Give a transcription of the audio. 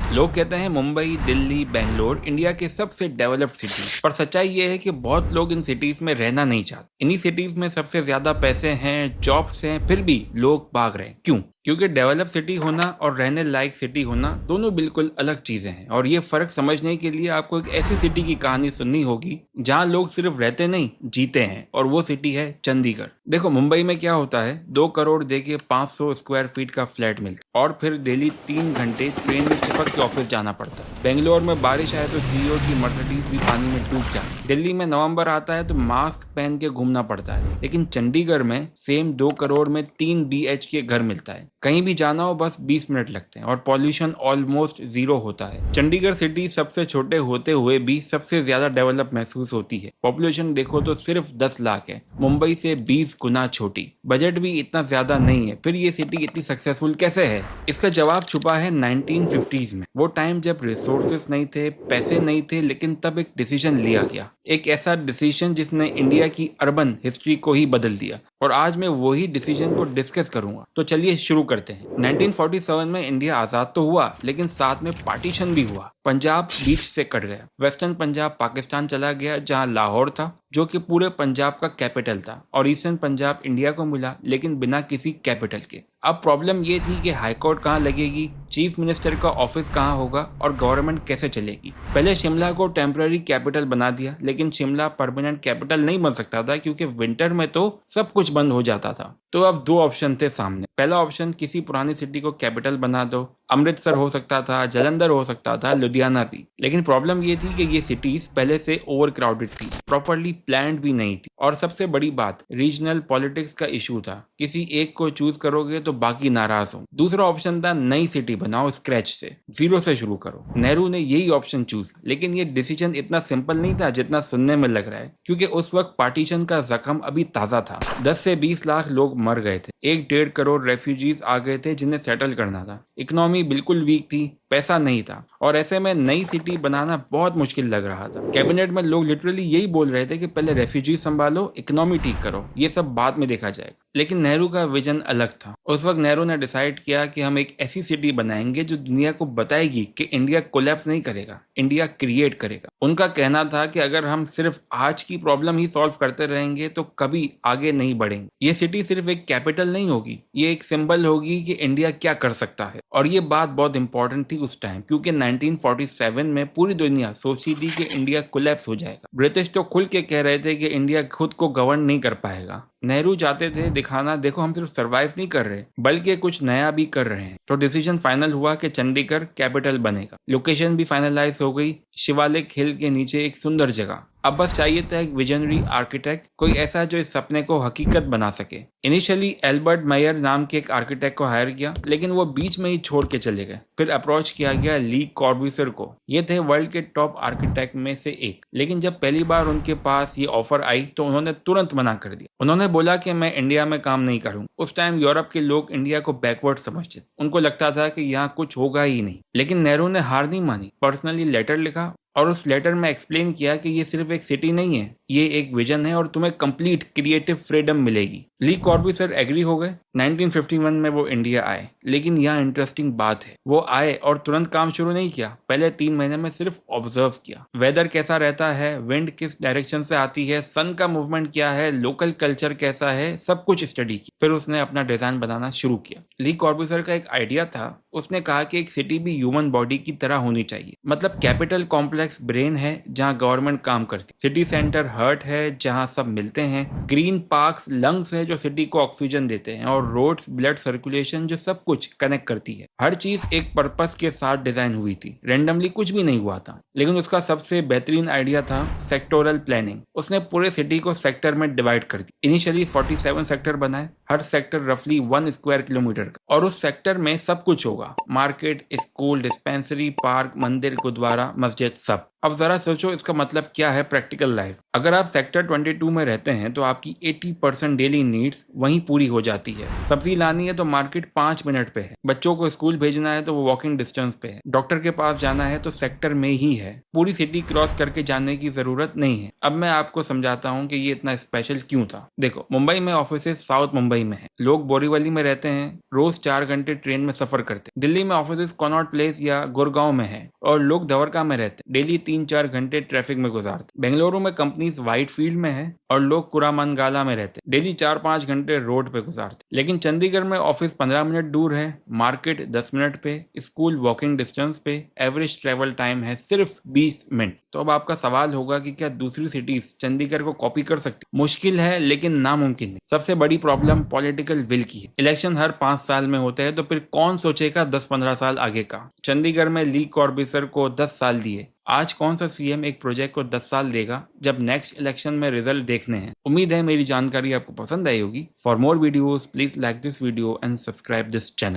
लोग कहते हैं मुंबई, दिल्ली, बेंगलोर इंडिया के सबसे डेवलप्ड सिटी, पर सच्चाई ये है कि बहुत लोग इन सिटीज में रहना नहीं चाहते। इन्हीं सिटीज में सबसे ज्यादा पैसे हैं, जॉब्स हैं, फिर भी लोग भाग रहे हैं। क्यों? क्योंकि डेवलप सिटी होना और रहने लायक सिटी होना दोनों बिल्कुल अलग चीजें हैं। और ये फर्क समझने के लिए आपको एक ऐसी सिटी की कहानी सुननी होगी जहां लोग सिर्फ रहते नहीं, जीते हैं। और वो सिटी है चंडीगढ़। देखो, मुंबई में क्या होता है, 2 करोड़ दे के 500 स्क्वायर फीट का फ्लैट मिलता है और फिर डेली 3 घंटे ट्रेन में चिपक के ऑफिस जाना पड़ता है। बेंगलोर में बारिश आए तो सीईओ की मर्सिडीज भी पानी में डूब जाती है। दिल्ली में नवंबर आता है तो मास्क पहन के घूमना पड़ता है। लेकिन चंडीगढ़ में सेम 2 करोड़ में 3 BHK घर मिलता है। कहीं भी जाना हो बस 20 मिनट लगते हैं और पॉल्यूशन ऑलमोस्ट जीरो होता है। चंडीगढ़ सिटी सबसे छोटे होते हुए भी सबसे ज्यादा डेवलप महसूस होती है। पॉपुलेशन देखो तो सिर्फ 10 लाख है, मुंबई से 20 गुना छोटी। बजट भी इतना ज्यादा नहीं है, फिर ये सिटी इतनी सक्सेसफुल कैसे है? इसका जवाब छुपा है 1950s में। वो टाइम जब रिसोर्सेस नहीं थे, पैसे नहीं थे, लेकिन तब एक डिसीजन लिया गया। एक ऐसा डिसीजन जिसने इंडिया की अर्बन हिस्ट्री को ही बदल दिया। और आज मैं वही डिसीजन को डिस्कस करूंगा। तो चलिए शुरू करते हैं। 1947 में इंडिया आजाद तो हुआ, लेकिन साथ में पार्टीशन भी हुआ। पंजाब बीच से कट गया। वेस्टर्न पंजाब पाकिस्तान चला गया, जहां लाहौर था जो कि पूरे पंजाब का कैपिटल था, और ईस्टर्न पंजाब इंडिया को मिला, लेकिन बिना किसी कैपिटल के। अब प्रॉब्लम ये थी कि हाईकोर्ट कहाँ लगेगी, चीफ मिनिस्टर का ऑफिस कहाँ होगा और गवर्नमेंट कैसे चलेगी। पहले शिमला को टेम्पररी कैपिटल बना दिया, लेकिन शिमला परमानेंट कैपिटल नहीं बन सकता था क्योंकि विंटर में तो सब कुछ बंद हो जाता था। तो अब दो ऑप्शन थे सामने। पहला ऑप्शन, किसी पुरानी सिटी को कैपिटल बना दो। अमृतसर हो सकता था, जालंधर हो सकता था, लुधियाना भी। लेकिन प्रॉब्लम ये थी कि ये सिटीज पहले से ओवर क्राउडेड थी, प्रॉपरली प्लान्ड भी नहीं थी, और सबसे बड़ी बात, रीजनल पॉलिटिक्स का इशू था। किसी एक को चूज करोगे तो बाकी नाराज हो। दूसरा ऑप्शन था, नई सिटी बनाओ, स्क्रैच से, जीरो से शुरू करो। नेहरू ने यही ऑप्शन चूज, लेकिन ये डिसीजन इतना सिंपल नहीं था जितना सुनने में लग रहा है, क्योंकि उस वक्त पार्टीशन का जख्म अभी ताजा था। 10 से 20 लाख लोग मर गए थे, 1-1.5 करोड़ रेफ्यूजीज आ गए थे जिन्हें सेटल करना था। इकोनॉमी बिल्कुल वीक थी, पैसा नहीं था, और ऐसे में नई सिटी बनाना बहुत मुश्किल लग रहा था। कैबिनेट में लोग लिटरली यही बोल रहे थे कि पहले रेफ्यूजी संभालो, इकोनॉमी ठीक करो, ये सब बाद में देखा जाएगा। लेकिन नेहरू का विजन अलग था। उस वक्त नेहरू ने डिसाइड किया कि हम एक ऐसी सिटी बनाएंगे जो दुनिया को बताएगी कि इंडिया कोलैप्स नहीं करेगा, इंडिया क्रिएट करेगा। उनका कहना था कि अगर हम सिर्फ आज की प्रॉब्लम ही सॉल्व करते रहेंगे तो कभी आगे नहीं बढ़ेंगे। ये सिटी सिर्फ एक कैपिटल नहीं होगी, ये एक सिंबल होगी कि इंडिया क्या कर सकता है। और ये बात बहुत इंपॉर्टेंट थी उस टाइम, क्योंकि 1947 में पूरी दुनिया सोचती थी कि इंडिया कोलैप्स हो जाएगा। ब्रिटिश तो खुल के कह रहे थे कि इंडिया खुद को गवर्न नहीं कर पाएगा। नेहरू चाहते थे दिखाना, देखो हम सिर्फ सरवाइव नहीं कर रहे बल्कि कुछ नया भी कर रहे हैं। तो डिसीजन फाइनल हुआ कि चंडीगढ़ कैपिटल बनेगा। लोकेशन भी फाइनलाइज हो गई, शिवालिक हिल के नीचे एक सुंदर जगह। अब बस चाहिए था एक विजनरी आर्किटेक्ट, कोई ऐसा जो इस सपने को हकीकत बना सके। इनिशियली एल्बर्ट मेयर नाम के एक आर्किटेक्ट को हायर किया, लेकिन वो बीच में ही छोड़ के चले गए। फिर अप्रोच किया गया ली कॉर्ब्यूसियर को। ये थे वर्ल्ड के टॉप आर्किटेक्ट में से एक, लेकिन जब पहली बार उनके पास ये ऑफर आई तो उन्होंने तुरंत मना कर दिया। उन्होंने बोला कि मैं इंडिया में काम नहीं करूंगा। उस टाइम यूरोप के लोग इंडिया को बैकवर्ड समझते, उनको लगता था कि यहाँ कुछ होगा ही नहीं। लेकिन नेहरू ने हार नहीं मानी, पर्सनली लेटर लिखा और उस लेटर में एक्सप्लेन किया कि ये सिर्फ एक सिटी नहीं है, ये एक विजन है और तुम्हें कंप्लीट क्रिएटिव फ्रीडम मिलेगी। ली कॉर्ब्यूसियर एग्री हो गए। 1951 में वो इंडिया आए, लेकिन यहाँ इंटरेस्टिंग बात है, वो आए और तुरंत काम शुरू नहीं किया। पहले 3 महीने में सिर्फ ऑब्जर्व किया, वेदर कैसा रहता है, विंड किस डायरेक्शन से आती है, सन का मूवमेंट क्या है, लोकल कल्चर कैसा है, सब कुछ स्टडी की। फिर उसने अपना डिजाइन बनाना शुरू किया। ली कॉर्ब्यूसियर का एक आइडिया था, उसने कहा कि एक सिटी भी ह्यूमन बॉडी की तरह होनी चाहिए। मतलब कैपिटल कॉम्प्लेक्स ब्रेन है जहाँ गवर्नमेंट काम करती, सिटी सेंटर हार्ट है जहाँ सब मिलते हैं, ग्रीन पार्क्स लंग्स है जो सिटी को ऑक्सीजन देते हैं, और रोड्स ब्लड सर्कुलेशन जो सब कुछ कनेक्ट करती है। हर चीज एक पर्पस के साथ डिजाइन हुई थी, रेंडमली कुछ भी नहीं हुआ था। लेकिन उसका सबसे बेहतरीन आइडिया था सेक्टोरल प्लानिंग। उसने पूरे सिटी को सेक्टर में डिवाइड कर दिया। इनिशियली 47 सेक्टर बनाए, हर सेक्टर रफली 1 स्क्वायर किलोमीटर का, और उस सेक्टर में सब कुछ होगा, मार्केट, स्कूल, डिस्पेंसरी, पार्क, मंदिर, गुरुद्वारा, मस्जिद, सब। अब जरा सोचो इसका मतलब क्या है प्रैक्टिकल लाइफ। अगर आप सेक्टर 22 में रहते हैं तो आपकी 80% डेली नीड्स वहीं पूरी हो जाती है। सब्जी लानी है तो मार्केट 5 मिनट पे है, बच्चों को स्कूल भेजना है तो वो वॉकिंग डिस्टेंस पे है, डॉक्टर के पास जाना है तो सेक्टर में ही है, पूरी सिटी क्रॉस करके जाने की जरूरत नहीं है। अब मैं आपको समझाता हूँ कि ये इतना स्पेशल क्यों था। देखो, मुंबई में ऑफिस साउथ मुंबई में है, लोग बोरीवली में रहते हैं, रोज 4 घंटे ट्रेन में सफर करते हैं। दिल्ली में ऑफिस कनॉट प्लेस या गुड़गांव में है और लोग दवरका में रहते हैं, डेली 3-4 घंटे ट्रैफिक में गुजारते। बेंगलुरु में कंपनीज वाइट फील्ड में है और लोग कुरामनगाला में रहते, डेली 4-5 घंटे रोड पे गुजारते। लेकिन चंडीगढ़ में ऑफिस 15 मिनट दूर है, मार्केट 10 मिनट पे, स्कूल वॉकिंग डिस्टेंस पे, एवरेज ट्रेवल टाइम है सिर्फ 20 मिनट। तो अब आपका सवाल होगा कि क्या दूसरी सिटीज चंडीगढ़ को कॉपी कर सकती? मुश्किल है लेकिन नामुमकिन नहीं। सबसे बड़ी प्रॉब्लम पॉलिटिकल विल की है। इलेक्शन हर 5 साल में होते हैं तो फिर कौन सोचेगा 10-15 साल आगे का। चंडीगढ़ में ली कॉर्बिसर को 10 साल दिए, आज कौन सा सीएम एक प्रोजेक्ट को 10 साल देगा जब नेक्स्ट इलेक्शन में रिजल्ट देखने हैं। उम्मीद है मेरी जानकारी आपको पसंद आई होगी। For more videos please like this video and subscribe this channel.